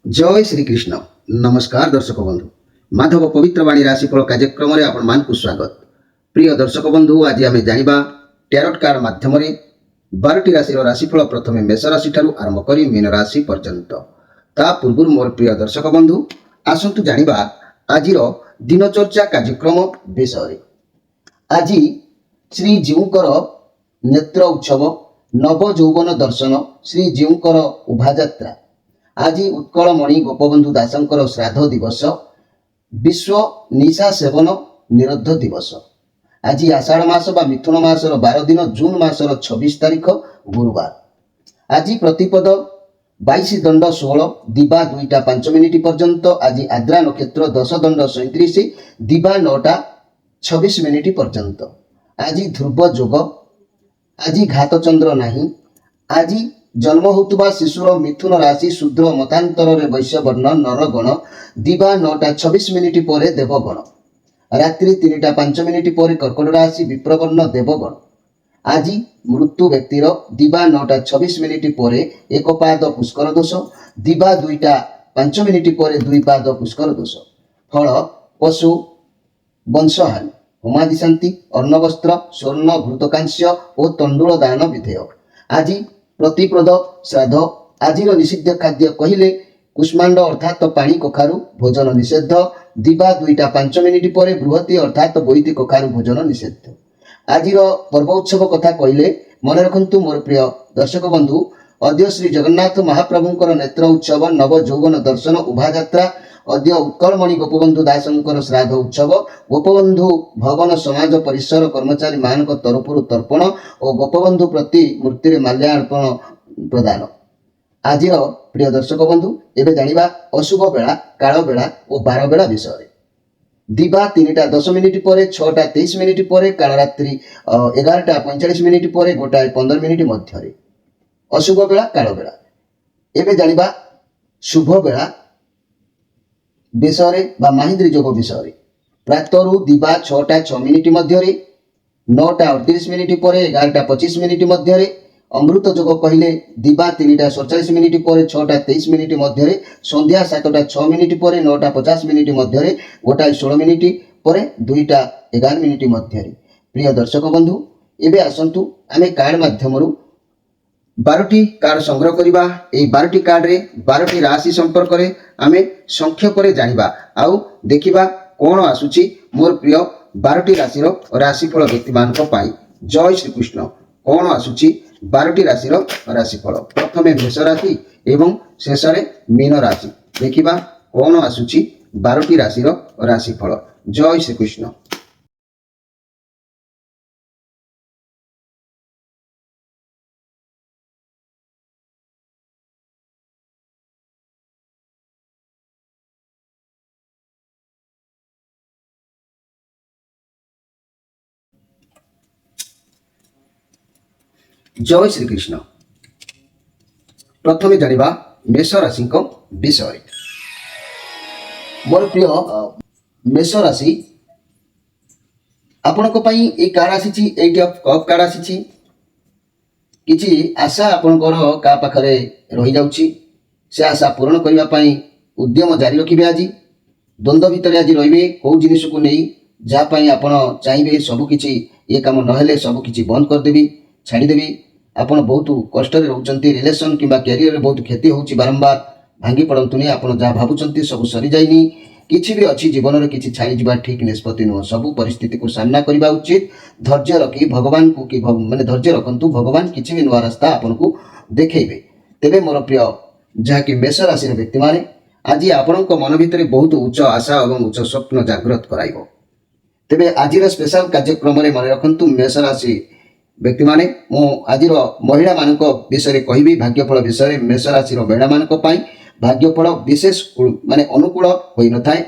जय श्रीकृष्ण नमस्कार दर्शक बंधु माधव पवित्र वाणी राशिफल कार्यक्रम में आपण मान स्वागत। प्रिय दर्शक बंधु आज आम जाना टैरोट कार्ड माध्यम 12टी राशि राशिफल प्रथम मेष राशि ठारू आरंभ कर मीन राशि पर्यंत ता पूर्व मोर प्रिय दर्शक बंधु आसतु जाना आज दिनचर्या कार्यक्रम विषय। आज श्रीजीवर नेत्र उत्सव नव यौवन दर्शन श्रीजीवर उभायात्रा आज उत्कलमणि गोपबंधु दासंकर श्राद्ध दिवस विश्व निशा सेवन निरोध दिवस। आज आषाढ़ मास बा मिथुन मासर 12 दिन जून मासर 26 तारीख गुरुवार। आज प्रतिपद 22 दंड 16 दिबा 2टा 5 मिनिट पर्यंत। आज आद्रा नक्षत्र 10 दंड 37 दिबा 9टा 26 मिनिट पर्यंत। आज ध्रुव जोग। आज घात चंद्र नहीं। आज जन्म होता शिशुर मिथुन राशि शूद्र मतांतर वैश्यवर्ण नरगण दिबा 9टा 26 मिनिट पर देवगण। रात्रि 3टा 5 मिनिट पर कर्कट राशि विप्रवर्ण देवगण। आज मृत्यु व्यक्तिर दिबा 9टा 26 मिनिट पर एक पाद पुष्कर दोष दिबा 2टा 5 मिनिट पर 2 पाद पुष्कर दोष। फल पशु वंशहानि होमादि शांति अर्णवस्त्र स्वर्ण घृतकांस्य और तंडुल दान विधेय। आज प्रतिप्रद श्राद्ध। आज निषिद्ध खाद्य कहले कुष्मांड अर्थात पानी कखारु भोजन निषेध दिबा 2टा 5 मिनिट पर बृहति अर्थात बोईती कखारु भोजन निषेध। आज पर्व उत्सव कथा कहले मन रखु मोर प्रिय दर्शक बंधु अद्य श्री जगन्नाथ महाप्रभुंकर नेत्र उत्सव नव यौवन दर्शन उभायात्रा। अद्य उत्कलमणि गोपबंधु दासंकर श्राद्ध उत्सव गोपबंधु भवन समाज परिसर कर्मचारी मान तरफ तर्पण और गोपबंधु प्रति मूर्ति माल्यार्पण प्रदान। आज प्रिय दर्शक बंधु एवं जाना अशुभ बेला काल बेला और 12 बेला विषय। दिबा 3टा 10 मिनिट पर 6टा 23 मिनिट पर काल रात्रि 11टा 45 मिनिट पर 1टा 15 मिनिट मध्य अशुभ बेला काल बेला। एवं जाना शुभ बेला विषय बा माहिंद्री जोग विषय। प्रातरु दिबा 6टा 6 मिनिट मध्य 9टा 38 मिनिट पर 11टा 25 मिनिट मध्य। अमृत जोग कहले दिबा 3टा 47 मिनिट पर 6टा 23 मिनिट मध्य। संध्या 7टा 6 मिनिट पर 9टा 50 मिनिट मध्य 1टा 16 मिनिट पर 2टा 11 मिनिट मध्य। प्रिय दर्शक बंधु एबे आसंतु आमे कार्ड माध्यम 12टी कार्ड संग्रह करवा। 12टी कार्ड रे 12टी राशि संपर्क रे आमे संक्षेप रे जानिबा आउ देखिबा कोन आसुची मोर प्रिय 12टी राशि राशिफल व्यक्ति मानक पाई। जय श्री कृष्ण। कोन आसुची 12टी राशि राशिफल प्रथमे मेष राशि एवं शेष रे मीन राशि। देखिबा कोन आसुची 12टी राशि राशिफल। जय श्री कृष्ण। जय श्री कृष्ण। प्रथमे जानिबा मेष राशि विषय। मोर प्रिय मेष राशि आपणक पई ए कार्ड आसीची 8 ऑफ कप कार्ड आसीची। किछि आशा आपणकर का पाखरे रहि जाउची से आशा पूर्ण करबा पई उद्यम जारी रखिबे। आज द्वंद्व भितर आज रहिबे को जिनिस को नै जा पई आपण चाहिबे सब किछि ए काम न हेले सब किछि बंद कर देबी छाड़ी देबी। आपण बहुत कष्ट रे रहउचंती रिलेशन किबा कैरियर रे बहुत क्षति होउची बारंबार भांगी पड़ंतुनी। आपण जा भाबुचंती सब सरी जाइनी किछि भी अछि जीवन रे किछि छाड़ी जिबा ठीक निष्पत्ति न सब परिस्थिति को सामना करबा उचित। धैर्य रखी भगवान को कि माने धैर्य रखंतु भगवान किछि भी नुआ रास्ता आपण को देखैबे। तेबे मोर प्रिय जहा कि मेष राशि रे व्यक्ति माने आज आपणक मन भितर बहुत उच्च आशा एवं उच्च स्वप्न जागृत कराइबो। तेबे आजिर स्पेशल कार्यक्रम रे मन रखंतु मेष राशि व्यक्ति माने मो आज महिला मानक विषय कहबी भाग्यफल विषय। मेष राशि महिला मानक पाई भाग्यफल विशेष माने अनुकूल होई न थाए।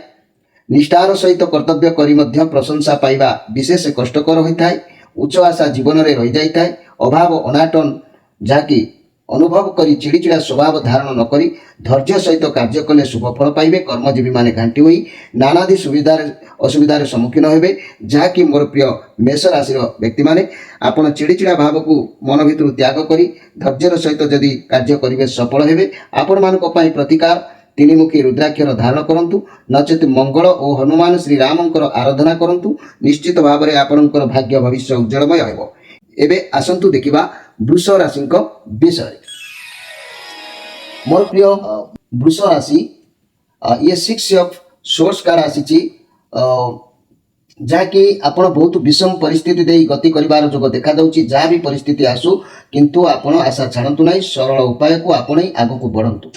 निष्ठार सहित कर्तव्य करी मध्य प्रशंसा पाइबा विशेष कष्टकर होइथाए। उच्च आशा जीवन रे रहि जाइथाए। अभाव अनाटन जाकी अनुभव करी चिड़चिड़ा स्वभाव धारण न करी धैर्य सहित कार्य कले शुभ फल पाइबे। कर्मजीवी माने घांटी होई नानादि सुविधार असुविधार सम्मुखीन हेबे। जहाँकि मोर प्रिय मेष राशि व्यक्ति माने आपण चिड़चिड़ा भाव को मन भितर त्याग करी धैर्यर सहित जदि कार्य करिवे सफल हेबे। आपण मानक पई प्रतिकार ତିନିମୁଖୀ ରୁଦ୍ରାକ୍ଷର ଧାରଣ କରନ୍ତୁ, ନଚେତ୍ ମଙ୍ଗଳ ଓ ହନୁମାନ ଶ୍ରୀରାମଙ୍କର ଆରାଧନା କରନ୍ତୁ। ନିଶ୍ଚିତ ଭାବରେ ଆପଣଙ୍କର ଭାଗ୍ୟ ଭବିଷ୍ୟ ଉଜ୍ଜଳମୟ ହେବ। ଏବେ ଆସନ୍ତୁ ଦେଖିବା ବୃଷ ରାଶିଙ୍କ ବିଷୟରେ। ମୋର ପ୍ରିୟ ବୃଷ ରାଶି, ଇଏ 6 ଅଫ୍ ସୋର୍ସ କାର୍ଡ ଆସିଛି, ଯାହାକି ଆପଣ ବହୁତ ବିଷମ ପରିସ୍ଥିତି ଦେଇ ଗତି କରିବାର ଯୋଗ ଦେଖାଯାଉଛି। ଯାହା ବି ପରିସ୍ଥିତି ଆସୁ କିନ୍ତୁ ଆପଣ ଆଶା ଛାଡ଼ନ୍ତୁ ନାହିଁ, ସରଳ ଉପାୟକୁ ଆପଣେଇ ଆଗକୁ ବଢ଼ନ୍ତୁ।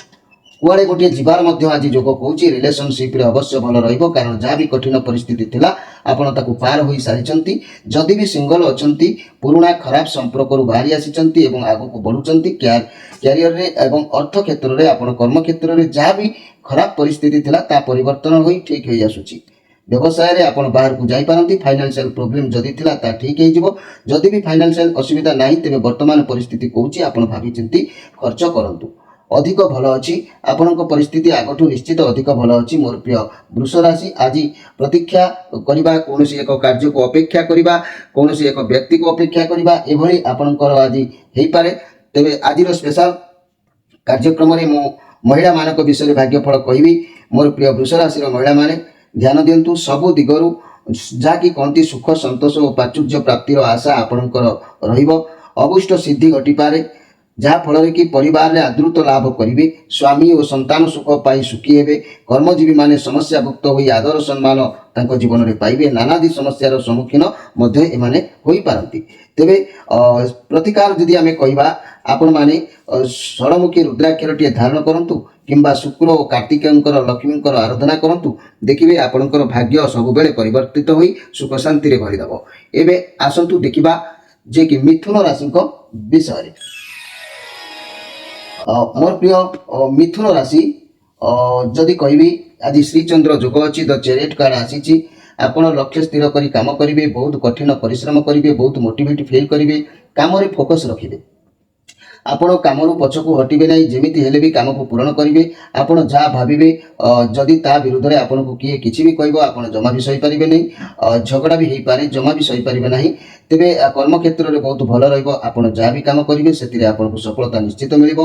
କୁଆଡ଼େ ଗୋଟିଏ ଯିବାର ମଧ୍ୟ ଆଜି ଯୋଗ କହୁଛି। ରିଲେସନସିପ୍ରେ ଅବଶ୍ୟ ଭଲ ରହିବ, କାରଣ ଯାହା ବି କଠିନ ପରିସ୍ଥିତି ଥିଲା ଆପଣ ତାକୁ ପାର ହୋଇସାରିଛନ୍ତି। ଯଦି ବି ସିଙ୍ଗଲ ଅଛନ୍ତି, ପୁରୁଣା ଖରାପ ସମ୍ପର୍କରୁ ବାହାରି ଆସିଛନ୍ତି ଏବଂ ଆଗକୁ ବଢ଼ୁଛନ୍ତି। କ୍ୟାରିୟରରେ ଏବଂ ଅର୍ଥ କ୍ଷେତ୍ରରେ, ଆପଣ କର୍ମକ୍ଷେତ୍ରରେ ଯାହା ବି ଖରାପ ପରିସ୍ଥିତି ଥିଲା ତାହା ପରିବର୍ତ୍ତନ ହୋଇ ଠିକ୍ ହୋଇ ଆସୁଛି। ବ୍ୟବସାୟରେ ଆପଣ ବାହାରକୁ ଯାଇପାରନ୍ତି। ଫାଇନାନ୍ସିଆଲ ପ୍ରୋବ୍ଲେମ୍ ଯଦି ଥିଲା ତାହା ଠିକ୍ ହେଇଯିବ। ଯଦି ବି ଫାଇନାନ୍ସିଆଲ ଅସୁବିଧା ନାହିଁ, ତେବେ ବର୍ତ୍ତମାନ ପରିସ୍ଥିତି କହୁଛି ଆପଣ ଭାବିଚିନ୍ତି ଖର୍ଚ୍ଚ କରନ୍ତୁ। ଅଧିକ ଭଲ ଅଛି, ଆପଣଙ୍କ ପରିସ୍ଥିତି ଆଗଠୁ ନିଶ୍ଚିତ ଅଧିକ ଭଲ ଅଛି। ମୋର ପ୍ରିୟ ବୃଷ ରାଶି, ଆଜି ପ୍ରତୀକ୍ଷା କରିବା, କୌଣସି ଏକ କାର୍ଯ୍ୟକୁ ଅପେକ୍ଷା କରିବା, କୌଣସି ଏକ ବ୍ୟକ୍ତିକୁ ଅପେକ୍ଷା କରିବା, ଏଭଳି ଆପଣଙ୍କର ଆଜି ହେଇପାରେ। ତେବେ ଆଜିର ସ୍ପେଶାଲ କାର୍ଯ୍ୟକ୍ରମରେ ମୁଁ ମହିଳାମାନଙ୍କ ବିଷୟରେ ଭାଗ୍ୟଫଳ କହିବି। ମୋର ପ୍ରିୟ ବୃଷ ରାଶିର ମହିଳାମାନେ ଧ୍ୟାନ ଦିଅନ୍ତୁ। ସବୁ ଦିଗରୁ ଯାହାକି କହନ୍ତି ସୁଖ, ସନ୍ତୋଷ ଓ ପ୍ରାଚୁର୍ଯ୍ୟ ପ୍ରାପ୍ତିର ଆଶା ଆପଣଙ୍କର ରହିବ। ଅଭୀଷ୍ଟ ସିଦ୍ଧି ଘଟିପାରେ, ଯାହାଫଳରେ କି ପରିବାରରେ ଆଦୃତ ଲାଭ କରିବେ। ସ୍ୱାମୀ ଓ ସନ୍ତାନ ସୁଖ ପାଇ ସୁଖୀ ହେବେ। କର୍ମଜୀବୀମାନେ ସମସ୍ୟାଭୁକ୍ତ ହୋଇ ଆଦର ସମ୍ମାନ ତାଙ୍କ ଜୀବନରେ ପାଇବେ। ନାନାଦି ସମସ୍ୟାର ସମ୍ମୁଖୀନ ମଧ୍ୟ ଏମାନେ ହୋଇପାରନ୍ତି। ତେବେ ପ୍ରତିକାର ଯଦି ଆମେ କହିବା, ଆପଣମାନେ ଷୋଳମୁଖୀ ରୁଦ୍ରାକ୍ଷରଟିଏ ଧାରଣ କରନ୍ତୁ କିମ୍ବା ଶୁକ୍ର ଓ କାର୍ତ୍ତିକେୟଙ୍କର, ଲକ୍ଷ୍ମୀଙ୍କର ଆରାଧନା କରନ୍ତୁ। ଦେଖିବେ ଆପଣଙ୍କର ଭାଗ୍ୟ ସବୁବେଳେ ପରିବର୍ତ୍ତିତ ହୋଇ ସୁଖ ଶାନ୍ତିରେ ଭରିଦେବ। ଏବେ ଆସନ୍ତୁ ଦେଖିବା ଯେ କି ମିଥୁନ ରାଶିଙ୍କ ବିଷୟରେ। ମୋର ପ୍ରିୟ ମିଥୁନ ରାଶି, ଯଦି କହିବି ଆଜି ଶ୍ରୀଚନ୍ଦ୍ର ଯୋଗ ଅଛି। ଦ ଚ୍ୟାରିୟଟ୍ କାର୍ଡ ଆସିଛି। ଆପଣ ଲକ୍ଷ୍ୟ ସ୍ଥିର କରି କାମ କରିବେ, ବହୁତ କଠିନ ପରିଶ୍ରମ କରିବେ, ବହୁତ ମୋଟିଭେଟ୍ ଫିଲ୍ କରିବେ, କାମରେ ଫୋକସ୍ ରଖିବେ। ଆପଣ କାମରୁ ପଛକୁ ହଟିବେ ନାହିଁ, ଯେମିତି ହେଲେ ବି କାମକୁ ପୂରଣ କରିବେ। ଆପଣ ଯାହା ଭାବିବେ, ଯଦି ତା ବିରୁଦ୍ଧରେ ଆପଣଙ୍କୁ କିଏ କିଛି ବି କହିବ, ଆପଣ ଜମା ବି ସହିପାରିବେ ନାହିଁ। ଝଗଡ଼ା ବି ହେଇପାରେ, ଜମା ବି ସହିପାରିବେ ନାହିଁ। ତେବେ କର୍ମକ୍ଷେତ୍ରରେ ବହୁତ ଭଲ ରହିବ। ଆପଣ ଯାହା ବି କାମ କରିବେ ସେଥିରେ ଆପଣଙ୍କୁ ସଫଳତା ନିଶ୍ଚିତ ମିଳିବ।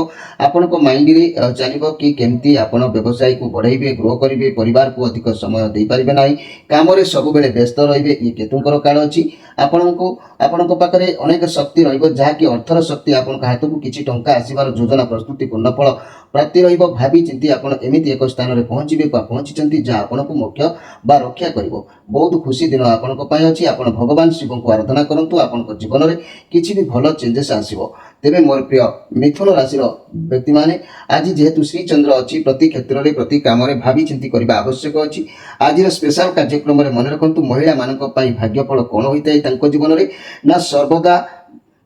ଆପଣଙ୍କ ମାଇଣ୍ଡରେ ଚାଲିବ କି କେମିତି ଆପଣ ବ୍ୟବସାୟକୁ ବଢ଼ାଇବେ, ଗ୍ରୋ କରିବେ, ପରିବାରକୁ ଅଧିକ ସମୟ ଦେଇପାରିବେ ନାହିଁ। କାମରେ ସବୁବେଳେ ବ୍ୟସ୍ତ ରହିବେ। ଇଏ କେତୁଙ୍କର କାଳ ଅଛି। ଆପଣଙ୍କ ପାଖରେ ଅନେକ ଶକ୍ତି ରହିବ, ଯାହାକି ଅର୍ଥର ଶକ୍ତି। ଆପଣଙ୍କ ହାତକୁ କିଛି ଟଙ୍କା ଆସିବାର ଯୋଜନା ପ୍ରସ୍ତୁତି ପୂର୍ଣ୍ଣ ଫଳ ପ୍ରାପ୍ତି ରହିବ। ଭାବି ଚିନ୍ତି ଆପଣ ଏମିତି ଏକ ସ୍ଥାନରେ ପହଞ୍ଚିବେ ବା ପହଞ୍ଚିଛନ୍ତି ଯାହା ଆପଣଙ୍କୁ ମୋକ୍ଷ ବା ରକ୍ଷା କରିବ। ବହୁତ ଖୁସି ଦିନ ଆପଣଙ୍କ ପାଇଁ ଅଛି। ଆପଣ ଭଗବାନ ଶିବଙ୍କୁ ଆରାଧନା କରନ୍ତୁ, ଆପଣଙ୍କ ଜୀବନରେ କିଛି ବି ଭଲ ଚେଞ୍ଜେସ୍ ଆସିବ। ତେବେ ମୋର ପ୍ରିୟ ମିଥୁନ ରାଶିର ବ୍ୟକ୍ତିମାନେ, ଆଜି ଯେହେତୁ ଶ୍ରୀଚନ୍ଦ୍ର ଅଛି, ପ୍ରତି କ୍ଷେତ୍ରରେ ପ୍ରତି କାମରେ ଭାବି ଚିନ୍ତି କରିବା ଆବଶ୍ୟକ ଅଛି। ଆଜିର ସ୍ପେଶାଲ କାର୍ଯ୍ୟକ୍ରମରେ ମନେ ରଖନ୍ତୁ, ମହିଳାମାନଙ୍କ ପାଇଁ ଭାଗ୍ୟଫଳ କ'ଣ ହୋଇଥାଏ ତାଙ୍କ ଜୀବନରେ ନା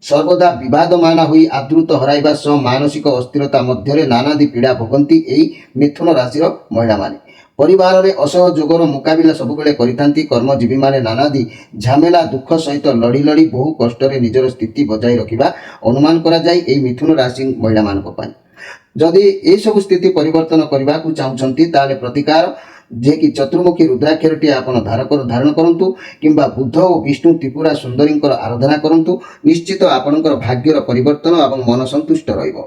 ସର୍ବଦା ବିବାଦମାନ ହୋଇ ଆଦୃତ ହରାଇବା ସହ ମାନସିକ ଅସ୍ଥିରତା ମଧ୍ୟରେ ନାନାଦି ପୀଡ଼ା ଭୋଗନ୍ତି ଏହି ମିଥୁନ ରାଶିର ମହିଳାମାନେ। ପରିବାରରେ ଅସହଯୋଗର ମୁକାବିଲା ସବୁବେଳେ କରିଥାନ୍ତି। କର୍ମଜୀବୀମାନେ ନାନାଦି ଝାମେଲା ଦୁଃଖ ସହିତ ଲଢ଼ି ବହୁ କଷ୍ଟରେ ନିଜର ସ୍ଥିତି ବଜାୟ ରଖିବା ଅନୁମାନ କରାଯାଏ ଏହି ମିଥୁନ ରାଶି ମହିଳାମାନଙ୍କ ପାଇଁ। ଯଦି ଏସବୁ ସ୍ଥିତି ପରିବର୍ତ୍ତନ କରିବାକୁ ଚାହୁଁଛନ୍ତି, ତାହେଲେ ପ୍ରତିକାର ଯିଏକି ଚତୁର୍ମୁଖୀ ରୁଦ୍ରାକ୍ଷରଟିଏ ଆପଣ ଧାରଣ କରନ୍ତୁ କିମ୍ବା ବୁଦ୍ଧ ଓ ବିଷ୍ଣୁ ତ୍ରିପୁରା ସୁନ୍ଦରୀଙ୍କର ଆରାଧନା କରନ୍ତୁ। ନିଶ୍ଚିତ ଆପଣଙ୍କର ଭାଗ୍ୟର ପରିବର୍ତ୍ତନ ଏବଂ ମନ ସନ୍ତୁଷ୍ଟ ରହିବ।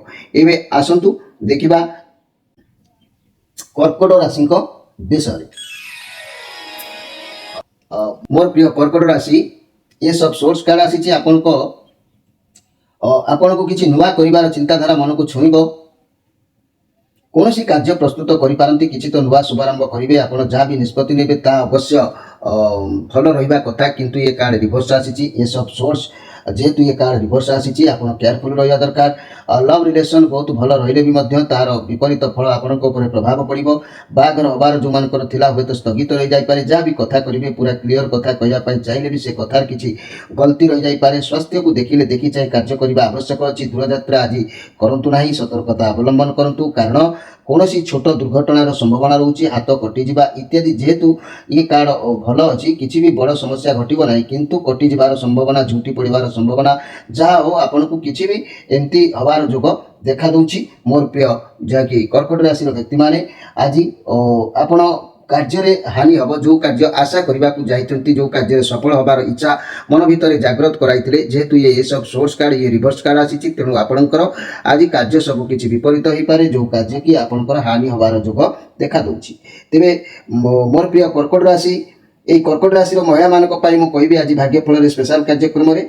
ଏବେ ଆସନ୍ତୁ ଦେଖିବା କର୍କଟ ରାଶିଙ୍କ ବିଷୟରେ। ମୋର ପ୍ରିୟ କର୍କଟ ରାଶି, ଏ ସବ୍ ସୋର୍ସ କାର୍ଡ ଆସିଛି। ଆପଣଙ୍କୁ କିଛି ନୂଆ କରିବାର ଚିନ୍ତାଧାରା ମନକୁ ଛୁଇଁବ। କୌଣସି କାର୍ଯ୍ୟ ପ୍ରସ୍ତୁତ କରିପାରନ୍ତି, କିଛି ତ ନୂଆ ଶୁଭାରମ୍ଭ କରିବେ। ଆପଣ ଯାହା ବି ନିଷ୍ପତ୍ତି ନେବେ ତାହା ଅବଶ୍ୟ ଭଲ ରହିବା କଥା। କିନ୍ତୁ ଏ କାର୍ଡ ରିଭର୍ସ ଆସିଛି। ଏ ସବ୍ ସୋର୍ସ ଯେହେତୁ ଏ କାର୍ଡ ରିଭର୍ସ ଆସିଛି, ଆପଣ କେୟାରଫୁଲ ରହିବା ଦରକାର। ଲଭ୍ ରିଲେସନ୍ ବହୁତ ଭଲ ରହିଲେ ବି ମଧ୍ୟ ତାହାର ବିପରୀତ ଫଳ ଆପଣଙ୍କ ଉପରେ ପ୍ରଭାବ ପଡ଼ିବ। ବାହାଘର ହେବାର ଯେଉଁମାନଙ୍କର ଥିଲା ହୁଏତ ସ୍ଥଗିତ ରହିଯାଇପାରେ। ଯାହା ବି କଥା କରିବେ ପୁରା କ୍ଲିଅର କଥା କହିବା ପାଇଁ ଚାହିଁଲେ ବି ସେ କଥାର କିଛି ଗଲତି ରହିଯାଇପାରେ। ସ୍ୱାସ୍ଥ୍ୟକୁ ଦେଖିଲେ ଦେଖି ଚାହିଁ କାର୍ଯ୍ୟ କରିବା ଆବଶ୍ୟକ ଅଛି। ଦୂରଯାତ୍ରା ଆଜି କରନ୍ତୁ ନାହିଁ, ସତର୍କତା ଅବଲମ୍ବନ କରନ୍ତୁ, କାରଣ କୌଣସି ଛୋଟ ଦୁର୍ଘଟଣାର ସମ୍ଭାବନା ରହୁଛି। ହାତ କଟିଯିବା ଇତ୍ୟାଦି। ଯେହେତୁ ଏ କାର୍ଡ ଭଲ ଅଛି, କିଛି ବି ବଡ଼ ସମସ୍ୟା ଘଟିବ ନାହିଁ, କିନ୍ତୁ କଟିଯିବାର ସମ୍ଭାବନା, ଝୁଣ୍ଟି ପଡ଼ିବାର ସମ୍ଭାବନା, ଯାହା ହଉ ଆପଣଙ୍କୁ କିଛି ବି ଏମିତି ହେବାର ଯୋଗ ଦେଖାଦେଉଛି। ମୋର ପ୍ରିୟ ଯାହାକି କର୍କଟ ରାଶିର ବ୍ୟକ୍ତିମାନେ, ଆଜି ଆପଣ କାର୍ଯ୍ୟରେ ହାନି ହେବ, ଯେଉଁ କାର୍ଯ୍ୟ ଆଶା କରିବାକୁ ଯାଇଛନ୍ତି, ଯେଉଁ କାର୍ଯ୍ୟରେ ସଫଳ ହେବାର ଇଚ୍ଛା ମନ ଭିତରେ ଜାଗ୍ରତ କରାଇଥିଲେ, ଯେହେତୁ ଇଏ ଏସ୍ ଅଫ୍ ସୋର୍ସ କାର୍ଡ଼, ଇଏ ରିଭର୍ସ କାର୍ଡ଼ ଆସିଛି, ତେଣୁ ଆପଣଙ୍କର ଆଜି କାର୍ଯ୍ୟ ସବୁ କିଛି ବିପରୀତ ହୋଇପାରେ, ଯେଉଁ କାର୍ଯ୍ୟ କି ଆପଣଙ୍କର ହାନି ହେବାର ଯୋଗ ଦେଖାଦେଉଛି। ତେବେ ମୋର ପ୍ରିୟ କର୍କଟ ରାଶି, এই কর্কট রাশির মহিলাମାନଙ୍କ ପାଇଁ ମୁଁ କହିବି ଆଜି ଭାଗ୍ୟ ଫଳରେ ସ୍ପେଶାଲ କାର୍ଯ୍ୟକ୍ରମରେ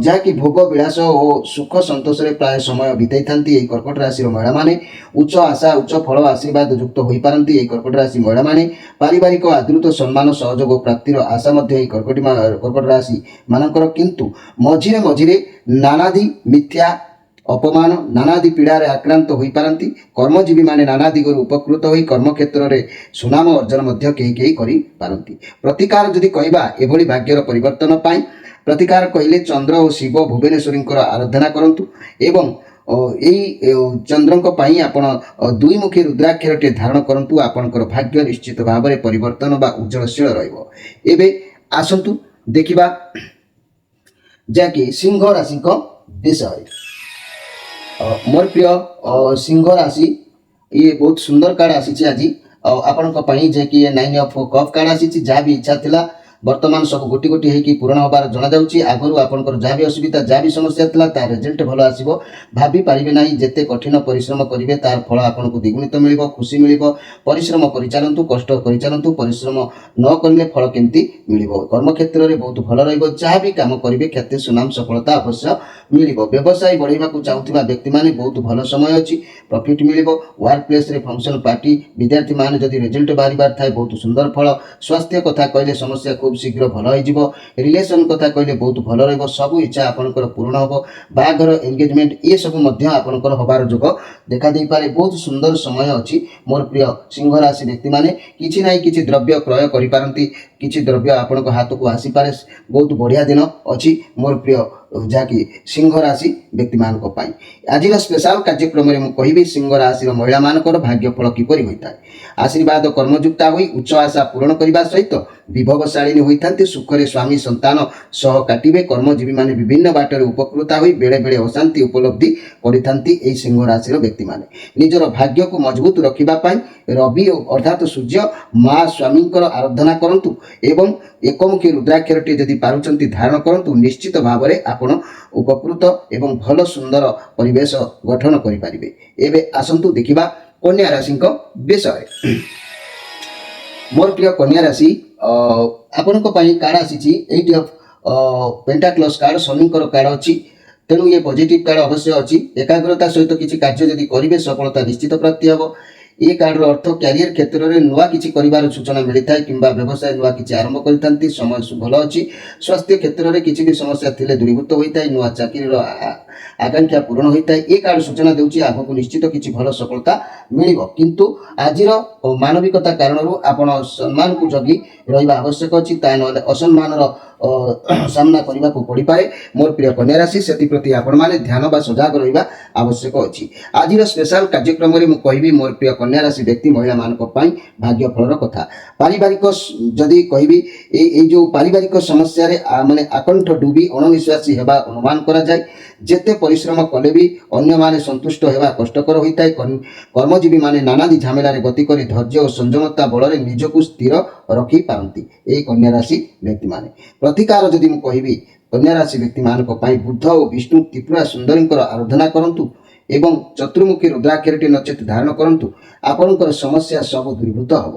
ଯାହାକି ଭୋଗ ବିଳାସ ଓ ସୁଖ ସନ୍ତୋଷରେ ପ୍ରାୟ ସମୟ ବିତାଇଥାନ୍ତି। ଏହି କର୍କଟ ରାଶିର ମହିଳାମାନେ ଉଚ୍ଚ ଆଶା, ଉଚ୍ଚ ଫଳ, ଆଶୀର୍ବାଦ ଯୁକ୍ତ ହୋଇପାରନ୍ତି। ଏହି କର୍କଟ ରାଶି ମହିଳାମାନେ ପାରିବାରିକ ଆଦୃତ ସମ୍ମାନ, ସହଯୋଗ ପ୍ରାପ୍ତିର ଆଶା ମଧ୍ୟ ଏହି କର୍କଟ ରାଶି ମାନଙ୍କର, କିନ୍ତୁ ମଝିରେ ମଝିରେ ନାନାଦି ମିଥ୍ୟା ଅପମାନ, ନାନାଦି ପୀଡ଼ାରେ ଆକ୍ରାନ୍ତ ହୋଇପାରନ୍ତି। କର୍ମଜୀବୀମାନେ ନାନା ଦିଗରୁ ଉପକୃତ ହୋଇ କର୍ମକ୍ଷେତ୍ରରେ ସୁନାମ ଅର୍ଜନ ମଧ୍ୟ କେହି କେହି କରିପାରନ୍ତି। ପ୍ରତିକାର ଯଦି କହିବା ଏଭଳି ଭାଗ୍ୟର ପରିବର୍ତ୍ତନ ପାଇଁ, ପ୍ରତିକାର କହିଲେ ଚନ୍ଦ୍ର ଓ ଶିବ ଭୁବନେଶ୍ୱରୀଙ୍କର ଆରାଧନା କରନ୍ତୁ ଏବଂ এই ଚନ୍ଦ୍ରଙ୍କ ପାଇଁ ଆପଣ ଦୁଇମୁଖୀ ରୁଦ୍ରାକ୍ଷରଟିଏ ଧାରଣ କରନ୍ତୁ। ଆପଣଙ୍କର ଭାଗ୍ୟ ନିଶ୍ଚିତ ଭାବରେ ପରିବର୍ତ୍ତନ ବା ଉଜ୍ଜଳଶୀଳ ରହିବ। ଏବେ ଆସନ୍ତୁ ଦେଖିବା ଯାହାକି ସିଂହ ରାଶିଙ୍କ ବିଷୟରେ। ମୋର ପ୍ରିୟ ସିଂହ ରାଶି, ଇଏ ବହୁତ ସୁନ୍ଦର କାର୍ଡ଼ ଆସିଛି ଆଜି ଆପଣଙ୍କ ପାଇଁ, ଯାହାକି ଇଏ 9 ଅଫ୍ କପ୍ କାର୍ଡ଼ ଆସିଛି। ଯାହା ବି ଇଚ୍ଛା ଥିଲା ବର୍ତ୍ତମାନ ସବୁ ଗୋଟି ଗୋଟି ହେଇକି ପୂରଣ ହେବାର ଜଣାଯାଉଛି। ଆଗରୁ ଆପଣଙ୍କର ଯାହା ବି ଅସୁବିଧା, ଯାହା ବି ସମସ୍ୟା ଥିଲା, ତାର ରେଜଲ୍ଟ ଭଲ ଆସିବ। ଭାବି ପାରିବେ ନାହିଁ, ଯେତେ କଠିନ ପରିଶ୍ରମ କରିବେ ତାର ଫଳ ଆପଣଙ୍କୁ ଦ୍ୱିଗୁଣିତ ମିଳିବ, ଖୁସି ମିଳିବ। ପରିଶ୍ରମ କରିଚାଲନ୍ତୁ, କଷ୍ଟ କରିଚାଲନ୍ତୁ, ପରିଶ୍ରମ ନ କଲେ ଫଳ କେମିତି ମିଳିବ। କର୍ମକ୍ଷେତ୍ରରେ ବହୁତ ଭଲ ରହିବ। ଯାହା ବି କାମ କରିବେ ଖ୍ୟାତି, ସୁନାମ, ସଫଳତା ଅବଶ୍ୟ ମିଳିବ। ବ୍ୟବସାୟ ବଢ଼ାଇବାକୁ ଚାହୁଁଥିବା ବ୍ୟକ୍ତିମାନେ ବହୁତ ଭଲ ସମୟ ଅଛି, ପ୍ରଫିଟ୍ ମିଳିବ। ୱାର୍କ ପ୍ଲେସ୍ରେ ଫଙ୍କସନ୍, ପାର୍ଟି, ବିଦ୍ୟାର୍ଥୀମାନେ ଯଦି ରେଜଲ୍ଟ ବାହାରିବାର ଥାଏ ବହୁତ ସୁନ୍ଦର ଫଳ। ସ୍ୱାସ୍ଥ୍ୟ କଥା କହିଲେ ସମସ୍ୟା ଖୁବ୍ ଶୀଘ୍ର ଭଲ ହୋଇଯିବ। ରିଲେସନ୍ କଥା କହିଲେ ବହୁତ ଭଲ ରହିବ। ସବୁ ଇଚ୍ଛା ଆପଣଙ୍କର ପୂରଣ ହେବ। ବାହାଘର, ଏନ୍ଗେଜମେଣ୍ଟ ଏସବୁ ମଧ୍ୟ ଆପଣଙ୍କର ହେବାର ଯୋଗ ଦେଖାଦେଇପାରେ। ବହୁତ ସୁନ୍ଦର ସମୟ ଅଛି ମୋର ପ୍ରିୟ ସିଂହ ରାଶି ବ୍ୟକ୍ତିମାନେ। କିଛି ନାହିଁ କିଛି ଦ୍ରବ୍ୟ କ୍ରୟ କରିପାରନ୍ତି, କିଛି ଦ୍ରବ୍ୟ ଆପଣଙ୍କ ହାତକୁ ଆସିପାରେ। ବହୁତ ବଢ଼ିଆ ଦିନ ଅଛି ମୋର ପ୍ରିୟ ଯାହାକି ସିଂହ ରାଶି ବ୍ୟକ୍ତିମାନଙ୍କ ପାଇଁ। ଆଜିର ସ୍ପେଶାଲ କାର୍ଯ୍ୟକ୍ରମରେ ମୁଁ କହିବି ସିଂହ ରାଶିର ମହିଳାମାନଙ୍କର ଭାଗ୍ୟଫଳ କିପରି ହୋଇଥାଏ। ଆଶୀର୍ବାଦ କର୍ମଯୁକ୍ତା ହୋଇ ଉଚ୍ଚ ଆଶା ପୂରଣ କରିବା ସହିତ ବିଭବଶାଳିନୀ ହୋଇଥାନ୍ତି। ସୁଖରେ ସ୍ୱାମୀ ସନ୍ତାନ ସହ କାଟିବେ। କର୍ମଜୀବୀମାନେ ବିଭିନ୍ନ ବାଟରେ ଉପକୃତ ହୋଇ ବେଳେବେଳେ ଅଶାନ୍ତି ଉପଲବ୍ଧି କରିଥାନ୍ତି। ଏହି ସିଂହ ରାଶିର ବ୍ୟକ୍ତିମାନେ ନିଜର ଭାଗ୍ୟକୁ ମଜବୁତ ରଖିବା ପାଇଁ ରବି ଅର୍ଥାତ୍ ସୂର୍ଯ୍ୟ, ମା ସ୍ୱାମୀଙ୍କର ଆରାଧନା କରନ୍ତୁ ଏବଂ ଏକମୁଖୀ ରୁଦ୍ରାକ୍ଷରଟି ଯଦି ପାରୁଛନ୍ତି ଧାରଣ କରନ୍ତୁ। ନିଶ୍ଚିତ ଭାବରେ ଆପଣ ଉପକୃତ ଏବଂ ଭଲ ସୁନ୍ଦର ପରିବେଶ ଗଠନ କରିପାରିବେ। ଏବେ ଆସନ୍ତୁ ଦେଖିବା କନ୍ୟା ରାଶିଙ୍କ ବିଷୟରେ। ମୋର ପ୍ରିୟ କନ୍ୟା ରାଶି, ଆପଣଙ୍କ ପାଇଁ କାର୍ଡ଼ ଆସିଛି 8 ଅଫ୍ ପେଣ୍ଟାକ୍ଲସ୍ କାର୍ଡ଼, ଶନିଙ୍କର କାର୍ଡ଼ ଅଛି। ତେଣୁ ଇଏ ପଜିଟିଭ୍ କାର୍ଡ଼ ଅବଶ୍ୟ ଅଛି। ଏକାଗ୍ରତା ସହିତ କିଛି କାର୍ଯ୍ୟ ଯଦି କରିବେ ସଫଳତା ନିଶ୍ଚିତ ପ୍ରାପ୍ତି ହେବ। ଏ କାର୍ଡ଼ର ଅର୍ଥ କ୍ୟାରିୟର କ୍ଷେତ୍ରରେ ନୂଆ କିଛି କରିବାର ସୂଚନା ମିଳିଥାଏ କିମ୍ବା ବ୍ୟବସାୟ ନୂଆ କିଛି ଆରମ୍ଭ କରିଥାନ୍ତି। ସମୟ ଭଲ ଅଛି। ସ୍ୱାସ୍ଥ୍ୟ କ୍ଷେତ୍ରରେ କିଛି ବି ସମସ୍ୟା ଥିଲେ ଦୂରୀଭୂତ ହୋଇଥାଏ। ନୂଆ ଚାକିରିର ଆକାଂକ୍ଷା ପୂରଣ ହୋଇଥାଏ। ଏ କାର୍ଡ଼ ସୂଚନା ଦେଉଛି ଆଗକୁ ନିଶ୍ଚିତ କିଛି ଭଲ ସଫଳତା ମିଳିବ, କିନ୍ତୁ ଆଜିର ମାନବିକତା କାରଣରୁ ଆପଣ ସମ୍ମାନକୁ ଜଗି ରହିବା ଆବଶ୍ୟକ ଅଛି। ତା ନହେଲେ ଅସମ୍ମାନର ସାମ୍ନା କରିବାକୁ ପଡ଼ିପାରେ। ମୋର ପ୍ରିୟ କନ୍ୟା ରାଶି, ସେଥିପ୍ରତି ଆପଣମାନେ ଧ୍ୟାନ ବା ସଜାଗ ରହିବା ଆବଶ୍ୟକ ଅଛି। ଆଜିର ସ୍ପେଶାଲ କାର୍ଯ୍ୟକ୍ରମରେ ମୁଁ କହିବି ମୋର ପ୍ରିୟ କନ୍ୟା ରାଶି ବ୍ୟକ୍ତି ମହିଳାମାନଙ୍କ ପାଇଁ ଭାଗ୍ୟଫଳର କଥା। ପାରିବାରିକ ଯଦି କହିବି, ଏଇ ଯେଉଁ ପାରିବାରିକ ସମସ୍ୟାରେ ମାନେ ଆକଣ୍ଠ ଡୁବି ଅଣନିଶ୍ୱାସୀ ହେବା ଅନୁମାନ କରାଯାଏ। ଯେତେ ପରିଶ୍ରମ କଲେ ବି ଅନ୍ୟମାନେ ସନ୍ତୁଷ୍ଟ ହେବା କଷ୍ଟକର ହୋଇଥାଏ। କର୍ମଜୀବୀମାନେ ନାନାଦି ଝାମେଲାରେ ଗତି କରି ଧୈର୍ଯ୍ୟ ଓ ସଂଯମତା ବଳରେ ନିଜକୁ ସ୍ଥିର ରଖିପାରନ୍ତି ଏହି କନ୍ୟା ରାଶି ବ୍ୟକ୍ତିମାନେ। ପ୍ରତିକାର ଯଦି ମୁଁ କହିବି କନ୍ୟା ରାଶି ବ୍ୟକ୍ତିମାନଙ୍କ ପାଇଁ ବୁଦ୍ଧ ଓ ବିଷ୍ଣୁ ତ୍ରିପୁରା ସୁନ୍ଦରୀଙ୍କର ଆରାଧନା କରନ୍ତୁ ଏବଂ ଚତୁର୍ମୁଖୀ ରୁଦ୍ରାକ୍ଷରଟି ନଚେତ ଧାରଣ କରନ୍ତୁ। ଆପଣଙ୍କର ସମସ୍ୟା ସବୁ ଦୂରୀଭୂତ ହେବ।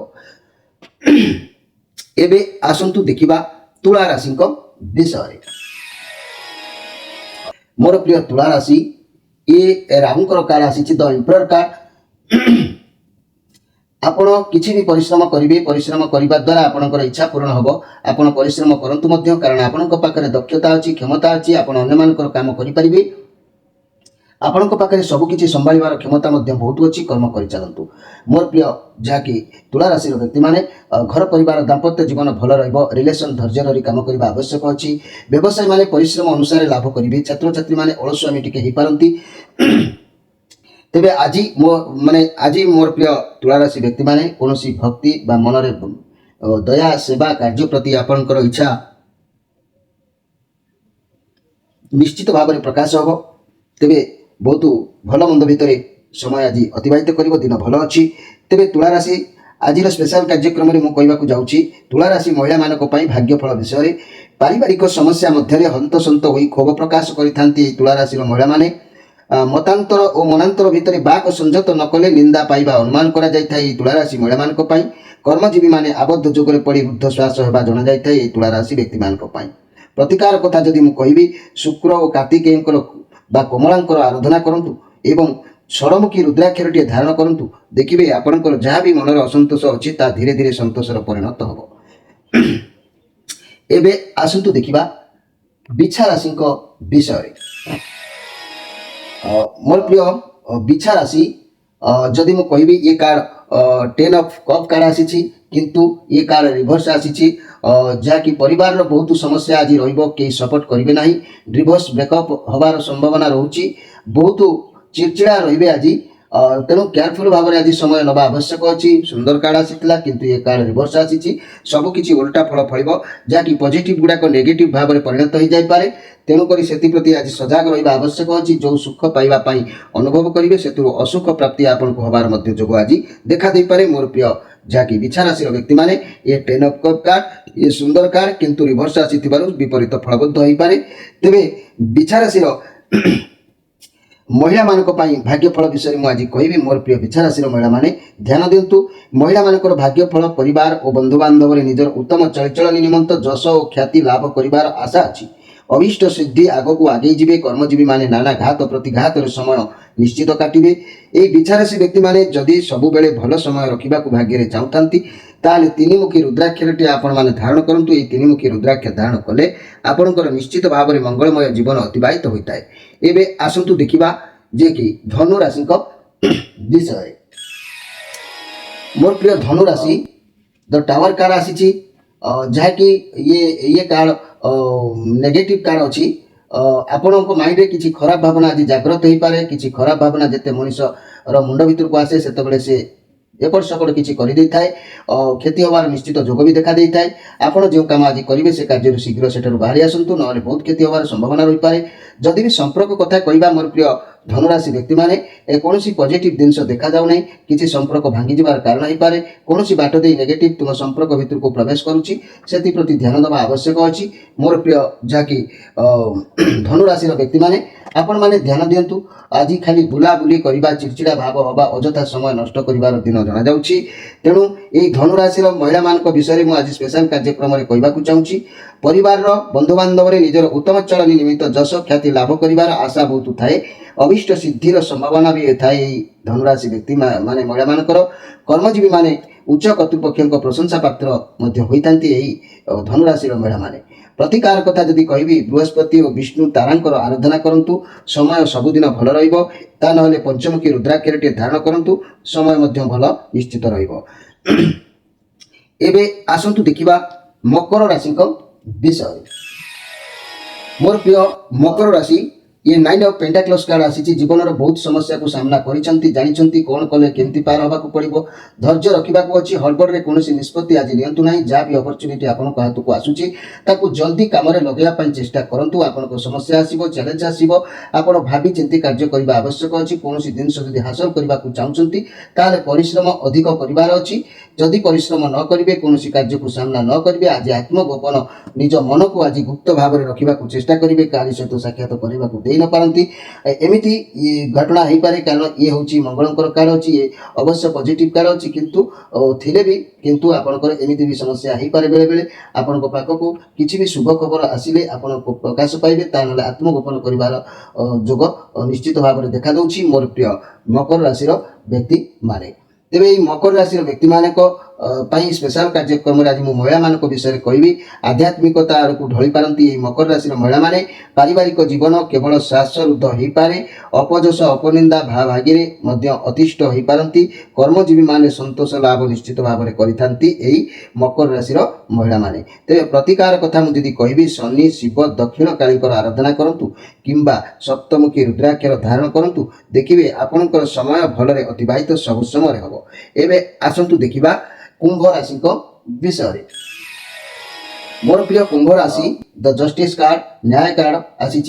ଏବେ ଆସନ୍ତୁ ଦେଖିବା ତୁଳା ରାଶିଙ୍କ ବିଷୟରେ। ମୋର ପ୍ରିୟ ତୁଳା ରାଶି, ଇଏ ରାହୁଙ୍କର କାର୍ଡ଼ ଆସିଛି ଦ ଏମ୍ପରର କାର୍ଡ଼। ଆପଣ କିଛି ବି ପରିଶ୍ରମ କରିବେ, ପରିଶ୍ରମ କରିବା ଦ୍ୱାରା ଆପଣଙ୍କର ଇଚ୍ଛା ପୂରଣ ହେବ। ଆପଣ ପରିଶ୍ରମ କରନ୍ତୁ ମଧ୍ୟ, କାରଣ ଆପଣଙ୍କ ପାଖରେ ଦକ୍ଷତା ଅଛି, କ୍ଷମତା ଅଛି। ଆପଣ ଅନ୍ୟମାନଙ୍କର କାମ କରିପାରିବେ। ଆପଣଙ୍କ ପାଖରେ ସବୁକିଛି ସମ୍ଭାଳିବାର କ୍ଷମତା ମଧ୍ୟ ବହୁତ ଅଛି। କର୍ମ କରିଚାଲନ୍ତୁ ମୋର ପ୍ରିୟ ଯାହାକି ତୁଳା ରାଶିର ବ୍ୟକ୍ତିମାନେ। ଘର ପରିବାର ଦାମ୍ପତ୍ୟ ଜୀବନ ଭଲ ରହିବ। ରିଲେସନ୍ ଧୈର୍ଯ୍ୟ ଧରି କାମ କରିବା ଆବଶ୍ୟକ ଅଛି। ବ୍ୟବସାୟୀମାନେ ପରିଶ୍ରମ ଅନୁସାରେ ଲାଭ କରିବେ। ଛାତ୍ରଛାତ୍ରୀମାନେ ଅଳସୁଆମୀ ଟିକେ ହେଇପାରନ୍ତି। ତେବେ ଆଜି ମୋର ପ୍ରିୟ ତୁଳା ରାଶି ବ୍ୟକ୍ତିମାନେ କୌଣସି ଭକ୍ତି ବା ମନରେ ଦୟା, ସେବା, କାର୍ଯ୍ୟ ପ୍ରତି ଆପଣଙ୍କର ଇଚ୍ଛା ନିଶ୍ଚିତ ଭାବରେ ପ୍ରକାଶ ହେବ। ତେବେ ବହୁତ ଭଲ ମନ୍ଦ ଭିତରେ ସମୟ ଆଜି ଅତିବାହିତ କରିବ। ଦିନ ଭଲ ଅଛି। ତେବେ ତୁଳା ରାଶି ଆଜିର ସ୍ପେଶାଲ କାର୍ଯ୍ୟକ୍ରମରେ ମୁଁ କହିବାକୁ ଯାଉଛି ତୁଳା ରାଶି ମହିଳାମାନଙ୍କ ପାଇଁ ଭାଗ୍ୟଫଳ ବିଷୟରେ। ପାରିବାରିକ ସମସ୍ୟା ମଧ୍ୟରେ ହନ୍ତସନ୍ତ ହୋଇ କ୍ଷୋଭ ପ୍ରକାଶ କରିଥାନ୍ତି ଏହି ତୁଳା ରାଶିର ମହିଳାମାନେ। ମତାନ୍ତର ଓ ମନାନ୍ତର ଭିତରେ ବାକ ସଂଯତ ନ କଲେ ନିନ୍ଦା ପାଇବା ଅନୁମାନ କରାଯାଇଥାଏ ଏହି ତୁଳା ରାଶି ମହିଳାମାନଙ୍କ ପାଇଁ। କର୍ମଜୀବୀମାନେ ଆବଦ୍ଧ ଯୋଗରେ ପଡ଼ି ଊର୍ଦ୍ଧ୍ୱଶ୍ୱାସ ହେବା ଜଣାଯାଇଥାଏ ଏହି ତୁଳା ରାଶି ବ୍ୟକ୍ତିମାନଙ୍କ ପାଇଁ। ପ୍ରତିକାର କଥା ଯଦି ମୁଁ କହିବି, ଶୁକ୍ର ଓ କାର୍ତ୍ତିକେୟଙ୍କର ବା କମଳାଙ୍କର ଆରାଧନା କରନ୍ତୁ ଏବଂ ଷଡ଼ମୁଖୀ ରୁଦ୍ରାକ୍ଷରଟିଏ ଧାରଣ କରନ୍ତୁ। ଦେଖିବେ ଆପଣଙ୍କର ଯାହା ବି ମନରେ ଅସନ୍ତୋଷ ଅଛି ତାହା ଧୀରେ ଧୀରେ ସନ୍ତୋଷର ପରିଣତ ହେବ। ଏବେ ଆସନ୍ତୁ ଦେଖିବା ବିଛା ରାଶିଙ୍କ ବିଷୟରେ। ମୋର ପ୍ରିୟ ବିଛା ରାଶି, ଯଦି ମୁଁ କହିବି ଏ କାର୍ଡ 10 ଅଫ୍ କପ୍ କାର୍ଡ ଆସିଛି, କିନ୍ତୁ ଏ କାର୍ଡ ରିଭର୍ସ ଆସିଛି, ଯାହାକି ପରିବାରର ବହୁତ ସମସ୍ୟା ଆଜି ରହିବ, କେହି ସପୋର୍ଟ କରିବେ ନାହିଁ। ଡିଭୋର୍ସ ବ୍ରେକଅପ୍ ହେବାର ସମ୍ଭାବନା ରହୁଛି, ବହୁତ ଚିଡ଼ଚିଡ଼ା ରହିବେ ଆଜି। ତେଣୁ କେୟାରଫୁଲ ଭାବରେ ଆଜି ସମୟ ନେବା ଆବଶ୍ୟକ ଅଛି। ସୁନ୍ଦର କାର୍ଡ ଆସିଥିଲା, କିନ୍ତୁ ଏ କାର୍ଡ ରିଭର୍ସ ଆସିଛି। ସବୁକିଛି ଓଲଟା ଫଳ ଫଳିବ, ଯାହାକି ପଜିଟିଭ ଗୁଡ଼ାକ ନେଗେଟିଭ ଭାବରେ ପରିଣତ ହୋଇଯାଇପାରେ। ତେଣୁକରି ସେଥିପ୍ରତି ଆଜି ସଜାଗ ରହିବା ଆବଶ୍ୟକ ଅଛି। ଯେଉଁ ସୁଖ ପାଇବା ପାଇଁ ଅନୁଭବ କରିବେ, ସେଥିରୁ ଅସୁଖ ପ୍ରାପ୍ତି ଆପଣଙ୍କୁ ହେବାର ମଧ୍ୟ ଯୋଗ ଆଜି ଦେଖାଦେଇପାରେ। ମୋର ପ୍ରିୟ ଯାହାକି ବିଛା ରାଶିର ବ୍ୟକ୍ତିମାନେ, ଏ 10 of cup card A Sundar card, କିନ୍ତୁ ରିଭର୍ସ ଆସିଥିବାରୁ ବିପରୀତ ଫଳବଦ୍ଧ ହୋଇପାରେ। ତେବେ ବିଛା ରାଶିର ମହିଳାମାନଙ୍କ ପାଇଁ ଭାଗ୍ୟଫଳ ବିଷୟରେ ମୁଁ ଆଜି କହିବି। ମୋର ପ୍ରିୟ ବିଛା ରାଶିର ମହିଳାମାନେ ଧ୍ୟାନ ଦିଅନ୍ତୁ। ମହିଳାମାନଙ୍କର ଭାଗ୍ୟଫଳ ପରିବାର ଓ ବନ୍ଧୁବାନ୍ଧବରେ ନିଜର ଉତ୍ତମ ଚାଳିଚଳନୀ ନିମନ୍ତେ ଯଶ ଓ ଖ୍ୟାତି ଲାଭ କରିବାର ଆଶା ଅଛି। ଅଭୀଷ୍ଟ ସିଦ୍ଧି ଆଗକୁ ଆଗେଇ ଯିବେ। କର୍ମଜୀବୀମାନେ ନାନା ଘାତ ପ୍ରତିଘାତରେ ସମୟ ନିଶ୍ଚିତ କାଟିବେ। ଏହି ବିଛା ରାଶି ବ୍ୟକ୍ତିମାନେ ଯଦି ସବୁବେଳେ ଭଲ ସମୟ ରଖିବାକୁ ଭାଗ୍ୟରେ ଚାହୁଁଥାନ୍ତି, ତାହେଲେ ତିନିମୁଖୀ ରୁଦ୍ରାକ୍ଷରଟି ଆପଣମାନେ ଧାରଣ କରନ୍ତୁ। ଏହି ତିନିମୁଖୀ ରୁଦ୍ରାକ୍ଷ ଧାରଣ କଲେ ଆପଣଙ୍କର ନିଶ୍ଚିତ ଭାବରେ ମଙ୍ଗଳମୟ ଜୀବନ ଅତିବାହିତ ହୋଇଥାଏ। ଏବେ ଆସନ୍ତୁ ଦେଖିବା ଯେ କି ଧନୁ ରାଶିଙ୍କ ବିଷୟରେ। ମୋର ପ୍ରିୟ ଧନୁ ରାଶି, ଦ ଟାୱାର କାର୍ଡ ଆସିଛି, ଯାହାକି ଇଏ କାର୍ଡ ନେଗେଟିଭ କାର୍ଡ ଅଛି। ଆପଣଙ୍କ ମାଇଣ୍ଡରେ କିଛି ଖରାପ ଭାବନା ଆଜି ଜାଗ୍ରତ ହୋଇପାରେ। କିଛି ଖରାପ ଭାବନା ଯେତେ ମଣିଷର ମୁଣ୍ଡ ଭିତରକୁ ଆସେ, ସେତେବେଳେ ସେ ଏପଟ ସେପଟ କିଛି କରିଦେଇଥାଏ। କ୍ଷତି ହେବାର ନିଶ୍ଚିତ ଯୋଗ ବି ଦେଖା ଦେଇଥାଏ। ଆପଣ ଯେଉଁ କାମ ଆଜି କରିବେ, ସେ କାର୍ଯ୍ୟରୁ ଶୀଘ୍ର ସେଠାରୁ ବାହାରି ଆସନ୍ତୁ, ନହେଲେ ବହୁତ କ୍ଷତି ହେବାର ସମ୍ଭାବନା ରହିପାରେ। ଯଦି ବି ସମ୍ପର୍କ କଥା କହିବା, ମୋର ପ୍ରିୟ ଧନୁରାଶି ବ୍ୟକ୍ତିମାନେ, କୌଣସି ପଜିଟିଭ ଜିନିଷ ଦେଖାଯାଉନାହିଁ। କିଛି ସମ୍ପର୍କ ଭାଙ୍ଗିଯିବାର କାରଣ ହୋଇପାରେ। କୌଣସି ବାଟ ଦେଇ ନେଗେଟିଭ ତୁମ ସମ୍ପର୍କ ଭିତରକୁ ପ୍ରବେଶ କରୁଛି, ସେଥିପ୍ରତି ଧ୍ୟାନ ଦେବା ଆବଶ୍ୟକ ଅଛି। ମୋର ପ୍ରିୟ ଯାହାକି ଧନୁରାଶିର ବ୍ୟକ୍ତିମାନେ, ଆପଣମାନେ ଧ୍ୟାନ ଦିଅନ୍ତୁ। ଆଜି ଖାଲି ବୁଲାବୁଲି କରିବା, ଚିଡ଼ଚିଡ଼ା ଭାବ ହେବା, ଅଯଥା ସମୟ ନଷ୍ଟ କରିବାର ଦିନ ଜଣାଯାଉଛି। ତେଣୁ ଏହି ଧନୁରାଶିର ମହିଳାମାନଙ୍କ ବିଷୟରେ ମୁଁ ଆଜି ସ୍ପେଶାଲ କାର୍ଯ୍ୟକ୍ରମରେ କହିବାକୁ ଚାହୁଁଛି। ପରିବାରର ବନ୍ଧୁବାନ୍ଧବରେ ନିଜର ଉତ୍ତମ ଚଳନୀ ନିମିତ୍ତ ଯଶ ଖ୍ୟାତି ଲାଭ କରିବାର ଆଶା ବହୁତ ଥାଏ। ଅଭୀଷ୍ଟ ସିଦ୍ଧିର ସମ୍ଭାବନା ବି ଥାଏ ଏହି ଧନୁରାଶି ବ୍ୟକ୍ତି ମାନେ ମହିଳାମାନଙ୍କର। କର୍ମଜୀବୀମାନେ ଉଚ୍ଚ କର୍ତ୍ତୃପକ୍ଷଙ୍କ ପ୍ରଶଂସା ପାତ୍ର ମଧ୍ୟ ହୋଇଥାନ୍ତି ଏହି ଧନୁରାଶିର ମହିଳାମାନେ। ପ୍ରତିକାର କଥା ଯଦି କହିବି, ବୃହସ୍ପତି ଓ ବିଷ୍ଣୁ ତାରାଙ୍କର ଆରାଧନା କରନ୍ତୁ, ସମୟ ସବୁଦିନ ଭଲ ରହିବ। ତା ନହେଲେ ପଞ୍ଚମୁଖୀ ରୁଦ୍ରାକ୍ଷରଟିଏ ଧାରଣ କରନ୍ତୁ, ସମୟ ମଧ୍ୟ ଭଲ ନିଶ୍ଚିତ ରହିବ। ଏବେ ଆସନ୍ତୁ ଦେଖିବା ମକର ରାଶିଙ୍କ ବିଷୟରେ। ମୋର ପ୍ରିୟ ମକର ରାଶି, ये 9 ऑफ पेंटाक्लस कार्ड आसी जीवन बहुत समस्या को सामना करी कौन कले केमती पार होगा पड़ो धैर्य रखा अच्छी हड़बड़े कौन निष्पत्ति आज नियंतु ना जहाँ भी अपरच्युनिटी आपको हाथ को आसूची जल्दी कम लगे चेष्टा करूँ आपको समस्या आसो चैलेंज आसो आप भावी चिंती कार्य करने आवश्यक अच्छी कौन जिनस हासिल करने को चाहते ताले परिश्रम अधिक करार अच्छी जदि परिश्रम न करेंगे कौन कार्य को सामना न करेंगे आज आत्मगोपन निज मन को आज गुप्त भाव में रखा चेष्टा करेंगे काली सहित साक्षात करने को दे न पारती एमती घटना हो पारे कारण ये हूँ मंगलकर कार्ड अच्छी ये अवश्य पॉजिटिव कार्ड अच्छी किंतु थिले भी किंतु आपनकर एमती भी समस्या हो पारे बेले बेले आपण पाखक किसी भी शुभ खबर आसिले आपण प्रकाश पाइबे तानले आत्मगोपन करिवार जोग निश्चित भाव में देखा दउछि मोर प्रिय मकर राशि व्यक्ति माने तेरे मकर राशि व्यक्ति मान स्पेशल कार्यक्रम आज मुझे महिला मान विषय कहि आध्यात्मिकता आड़क ढली पारती मकर राशि महिला माने पारिवारिक जीवन केवल श्वासरुद्ध हो पारे अपजस अपनिंदा भागी अतिष्ठ हो पारती कर्मजीवी माने संतोष लाभ निश्चित भाव में करी मकर राशि महिला माने तेरे प्रतिकार कथा मुझे कहि शनि शिव दक्षिण काली आराधना करूँ किंबा सप्तमुखी रुद्राक्षर धारण करूँ देखिए आपणकर समय भलरे अतिबाहित सब समय हम एवं आसतु देखा कुंभ राशि विषय मोर प्रिय कुंभ राशि द जस्टिस कार्ड न्याय कार्ड आसी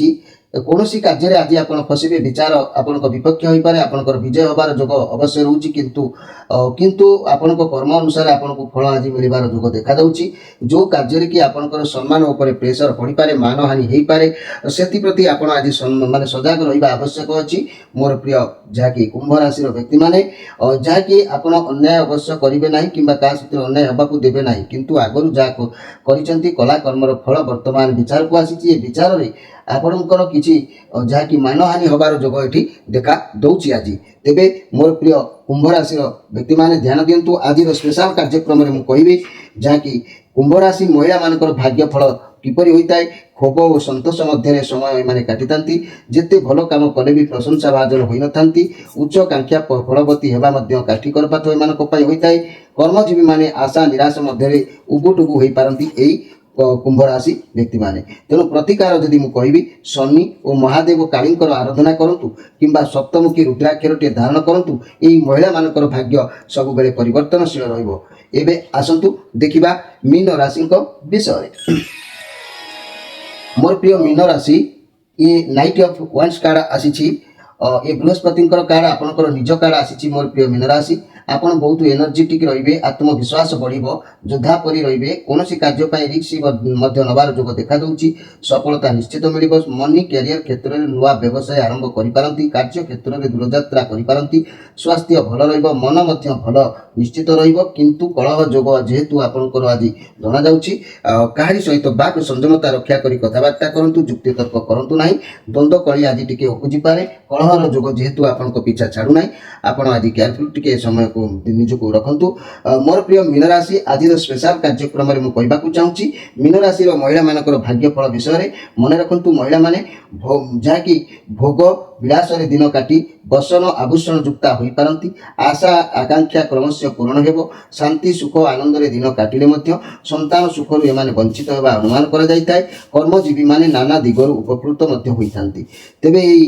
କୌଣସି କାର୍ଯ୍ୟରେ ଆଜି ଆପଣ ଫସିବେ, ବିଚାର ଆପଣଙ୍କ ବିପକ୍ଷ ହୋଇପାରେ, ଆପଣଙ୍କର ବିଜୟ ହେବାର ଯୋଗ ଅବଶ୍ୟ ରହୁଛି, କିନ୍ତୁ ଆପଣଙ୍କ କର୍ମ ଅନୁସାରେ ଆପଣଙ୍କୁ ଫଳ ଆଜି ମିଳିବାର ଯୋଗ ଦେଖାଯାଉଛି। ଯେଉଁ କାର୍ଯ୍ୟରେ କି ଆପଣଙ୍କର ସମ୍ମାନ ଉପରେ ପ୍ରେସର ପଡ଼ିପାରେ, ମାନହାନି ହୋଇପାରେ, ସେଥିପ୍ରତି ଆପଣ ଆଜି ମାନେ ସଜାଗ ରହିବା ଆବଶ୍ୟକ ଅଛି ମୋର ପ୍ରିୟ ଯାହାକି କୁମ୍ଭ ରାଶିର ବ୍ୟକ୍ତିମାନେ। ଯାହାକି ଆପଣ ଅନ୍ୟାୟ ଅବଶ୍ୟ କରିବେ ନାହିଁ କିମ୍ବା କାହା ସହିତ ଅନ୍ୟାୟ ହେବାକୁ ଦେବେ ନାହିଁ, କିନ୍ତୁ ଆଗରୁ ଯାହା କରିଛନ୍ତି କଳା କର୍ମର ଫଳ ବର୍ତ୍ତମାନ ବିଚାରକୁ ଆସିଛି। ଏ ବିଚାରରେ ଆପଣଙ୍କର କିଛି ଯାହାକି ମାନହାନି ହେବାର ଯୋଗ ଏଠି ଦେଖା ଦେଉଛି ଆଜି। ତେବେ ମୋର ପ୍ରିୟ କୁମ୍ଭ ରାଶିର ବ୍ୟକ୍ତିମାନେ ଧ୍ୟାନ ଦିଅନ୍ତୁ। ଆଜିର ସ୍ପେଶାଲ କାର୍ଯ୍ୟକ୍ରମରେ ମୁଁ କହିବି ଯାହାକି କୁମ୍ଭ ରାଶି ମହିଳାମାନଙ୍କର ଭାଗ୍ୟ ଫଳ କିପରି ହୋଇଥାଏ। କ୍ଷୋଭ ଓ ସନ୍ତୋଷ ମଧ୍ୟରେ ସମୟ ଏମାନେ କାଟିଥାନ୍ତି। ଯେତେ ଭଲ କାମ କଲେ ବି ପ୍ରଶଂସା ଭାଜନ ହୋଇନଥାନ୍ତି। ଉଚ୍ଚକାଂକ୍ଷା ଫଳବତୀ ହେବା ମଧ୍ୟ କାଠିକରପାତ ଏମାନଙ୍କ ପାଇଁ ହୋଇଥାଏ। କର୍ମଜୀବୀମାନେ ଆଶା ନିରାଶ ମଧ୍ୟରେ ଉବୁଟୁବୁ ହୋଇପାରନ୍ତି ଏହି କୁମ୍ଭ ରାଶି ବ୍ୟକ୍ତିମାନେ। ତେଣୁ ପ୍ରତିକାର ଯଦି ମୁଁ କହିବି, ଶନି ଓ ମହାଦେବ କାଳୀଙ୍କର ଆରାଧନା କରନ୍ତୁ କିମ୍ବା ସପ୍ତମୁଖୀ ରୁଦ୍ରାକ୍ଷରଟିଏ ଧାରଣ କରନ୍ତୁ। ଏହି ମହିଳାମାନଙ୍କର ଭାଗ୍ୟ ସବୁବେଳେ ପରିବର୍ତ୍ତନଶୀଳ ରହିବ। ଏବେ ଆସନ୍ତୁ ଦେଖିବା ମୀନ ରାଶିଙ୍କ ବିଷୟରେ। ମୋର ପ୍ରିୟ ମୀନ ରାଶି, ଏ ନାଇଟ୍ ଅଫ୍ ୱାନ୍ସ କାର୍ଡ଼ ଆସିଛି। ଏ ବୃହସ୍ପତିଙ୍କର କାର୍ଡ଼ ଆପଣଙ୍କର ନିଜ କାର୍ଡ଼ ଆସିଛି। ମୋର ପ୍ରିୟ ମୀନ ରାଶି, ଆପଣ ବହୁତ ଏନର୍ଜେଟିକ୍ ରହିବେ, ଆତ୍ମବିଶ୍ୱାସ ବଢ଼ିବ, ଯୋଦ୍ଧା ପରି ରହିବେ। କୌଣସି କାର୍ଯ୍ୟ ପାଇଁ ରିସ୍କ ମଧ୍ୟ ନେବାର ଯୋଗ ଦେଖାଦେଉଛି। ସଫଳତା ନିଶ୍ଚିତ ମିଳିବ। ମନି କ୍ୟାରିୟର କ୍ଷେତ୍ରରେ ନୂଆ ବ୍ୟବସାୟ ଆରମ୍ଭ କରିପାରନ୍ତି। କାର୍ଯ୍ୟ କ୍ଷେତ୍ରରେ ଦୂରଯାତ୍ରା କରିପାରନ୍ତି। ସ୍ୱାସ୍ଥ୍ୟ ଭଲ ରହିବ, ମନ ମଧ୍ୟ ଭଲ ନିଶ୍ଚିତ ରହିବ। କିନ୍ତୁ କଳହ ଯୋଗ ଯେହେତୁ ଆପଣଙ୍କର ଆଜି ଜଣାଯାଉଛି, କାହାରି ସହିତ ବାକ୍ ସଂଯମତା ରକ୍ଷା କରି କଥାବାର୍ତ୍ତା କରନ୍ତୁ, ଯୁକ୍ତିତର୍କ କରନ୍ତୁ ନାହିଁ। ଦ୍ୱନ୍ଦ୍ୱ କଳି ଆଜି ଟିକେ ଉପୁଜିପାରେ। କଳହର ଯୋଗ ଯେହେତୁ ଆପଣଙ୍କ ପିଛା ଛାଡ଼ୁନାହିଁ, ଆପଣ ଆଜି କେୟାରଫୁଲ ଟିକେ ସମୟକୁ ନିଜକୁ ରଖନ୍ତୁ। ମୋର ପ୍ରିୟ ମୀନ ରାଶି, ଆଜିର ସ୍ପେଶାଲ କାର୍ଯ୍ୟକ୍ରମରେ ମୁଁ କହିବାକୁ ଚାହୁଁଛି ମୀନ ରାଶିର ମହିଳାମାନଙ୍କର ଭାଗ୍ୟଫଳ ବିଷୟରେ। ମନେ ରଖନ୍ତୁ, ମହିଳାମାନେ ଯାହାକି ଭୋଗ ବିଳାସରେ ଦିନ କାଟି ବସନ ଆଭୂଷଣ ଯୁକ୍ତା ହୋଇପାରନ୍ତି। ଆଶା ଆକାଂକ୍ଷା କ୍ରମଶଃ ପୂରଣ ହେବ। ଶାନ୍ତି ସୁଖ ଆନନ୍ଦରେ ଦିନ କାଟିଲେ ମଧ୍ୟ ସନ୍ତାନ ସୁଖରୁ ଏମାନେ ବଞ୍ଚିତ ହେବା ଅନୁମାନ କରାଯାଇଥାଏ। କର୍ମଜୀବୀମାନେ ନାନା ଦିଗରୁ ଉପକୃତ ମଧ୍ୟ ହୋଇଥାନ୍ତି। ତେବେ ଏହି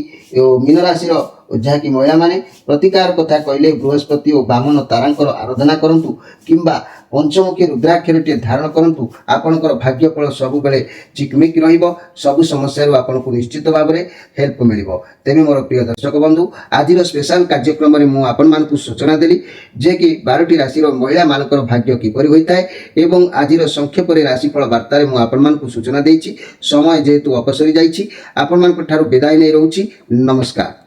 ମୀନ ରାଶିର ଯାହାକି ମହିଳାମାନେ ପ୍ରତିକାର କଥା କହିଲେ ବୃହସ୍ପତି ଓ ବାମନ ତାରାଙ୍କର ଆରାଧନା କରନ୍ତୁ କିମ୍ବା ପଞ୍ଚମୁଖୀ ରୁଦ୍ରାକ୍ଷରଟିଏ ଧାରଣ କରନ୍ତୁ। ଆପଣଙ୍କର ଭାଗ୍ୟଫଳ ସବୁବେଳେ ଚିକମିକ ରହିବ। ସବୁ ସମସ୍ୟାରୁ ଆପଣଙ୍କୁ ନିଶ୍ଚିତ ଭାବରେ ହେଲ୍ପ ମିଳିବ। ତେବେ ମୋର ପ୍ରିୟ ଦର୍ଶକ ବନ୍ଧୁ, ଆଜିର ସ୍ପେଶାଲ କାର୍ଯ୍ୟକ୍ରମରେ ମୁଁ ଆପଣମାନଙ୍କୁ ସୂଚନା ଦେଲି ଯେ କି 12ଟି ରାଶିର ମହିଳାମାନଙ୍କର ଭାଗ୍ୟ କିପରି ହୋଇଥାଏ ଏବଂ ଆଜିର ସଂକ୍ଷେପରେ ରାଶିଫଳ ବାର୍ତ୍ତାରେ ମୁଁ ଆପଣମାନଙ୍କୁ ସୂଚନା ଦେଇଛି। ସମୟ ଯେହେତୁ ଅପସରି ଯାଇଛି, ଆପଣମାନଙ୍କ ଠାରୁ ବିଦାୟ ନେଇ ରହୁଛି। ନମସ୍କାର।